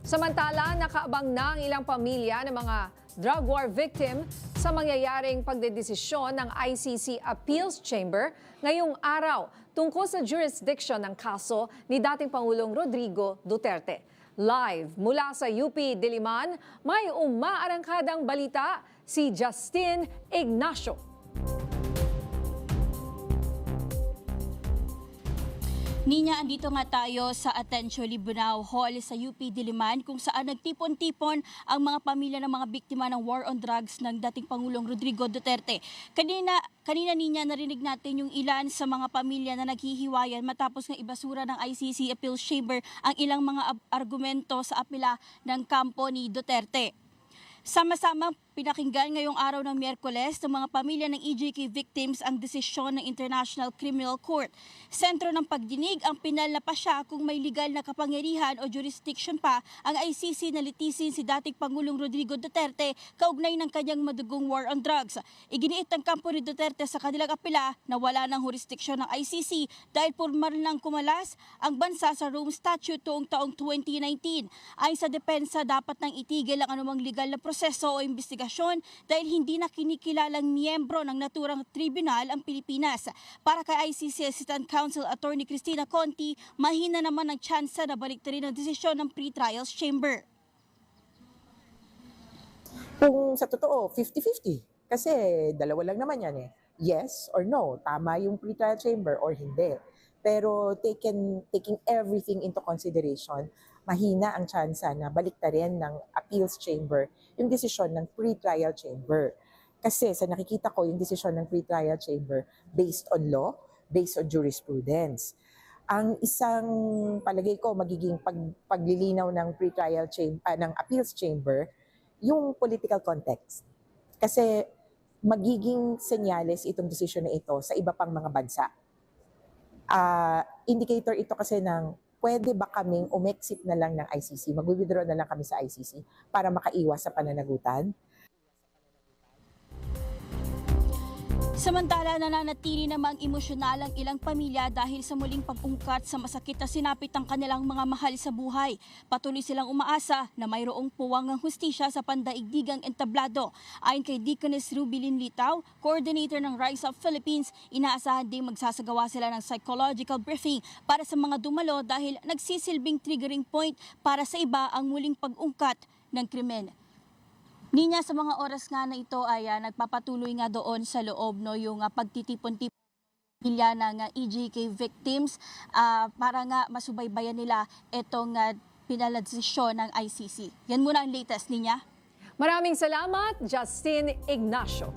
Samantala, nakaabang na ang ilang pamilya ng mga drug war victim sa mangyayaring pagdedesisyon ng ICC Appeals Chamber ngayong araw tungkol sa jurisdiction ng kaso ni dating Pangulong Rodrigo Duterte. Live mula sa UP Diliman, may umaarangkadang balita si Justin Ignacio. Ninya, andito nga tayo sa Atencio Libunao Hall sa UP Diliman kung saan nagtipon-tipon ang mga pamilya ng mga biktima ng war on drugs ng dating Pangulong Rodrigo Duterte. Kanina ninya narinig natin yung ilan sa mga pamilya na naghihiwayan matapos ng ibasura ng ICC Appeals Chamber ang ilang mga argumento sa apela ng kampo ni Duterte. Sama-sama pinakinggan ngayong araw ng Miyerkules ng mga pamilya ng EJK victims ang desisyon ng International Criminal Court. Sentro ng pagdinig ang pinal na pa siya kung may legal na kapangyarihan o jurisdiction pa ang ICC na litisin si dating Pangulong Rodrigo Duterte kaugnay ng kanyang madugong war on drugs. Iginiit ng kampo ni Duterte sa kanilang apela na wala ng jurisdiksyon ng ICC dahil formal nang kumalas ang bansa sa Rome Statute taong 2019. Ayon sa depensa, dapat nang itigil ang anumang legal na proseso o investigasyon dahil hindi na kinikilalang miyembro ng naturang tribunal ang Pilipinas. Para kay ICC Assistant Counsel Attorney Cristina Conti, mahina naman ang tsansa na baliktarin ang desisyon ng pre-trials chamber. Kung sa totoo, 50-50. Kasi dalawa lang naman yan eh. Yes or no, tama yung pre-trial chamber or hindi. Pero taking everything into consideration, mahina ang tsansa na baliktarin ng appeals chamber yung desisyon ng pre-trial chamber. Kasi sa nakikita ko, yung desisyon ng pre-trial chamber based on law, based on jurisprudence. Ang isang palagay ko magiging paglilinaw ng pre-trial chamber, ng appeals chamber, yung political context. Kasi magiging senyales itong desisyon na ito sa iba pang mga bansa. Indicator ito kasi ng pwede ba kaming umexit na lang ng ICC, mag-withdraw na lang kami sa ICC para makaiwas sa pananagutan. Samantala, nananatili namang emosyonal ang ilang pamilya dahil sa muling pag-ungkat sa masakit na sinapit ang kanilang mga mahal sa buhay. Patuloy silang umaasa na mayroong puwang ng hustisya sa pandaigdigang entablado. Ayon kay Deaconess Rubilin Litaw, coordinator ng Rise Up Philippines, inaasahan ding magsasagawa sila ng psychological briefing para sa mga dumalo dahil nagsisilbing triggering point para sa iba ang muling pag-ungkat ng krimen. Ninya, sa mga oras nga na ito ay nagpapatuloy nga doon sa loob yung pagtitipon-tipon pamilya ng EJK victims para nga masubaybayan nila itong pinaladesisyon ng ICC. Yan muna ang latest, Ninya. Maraming salamat, Justin Ignacio.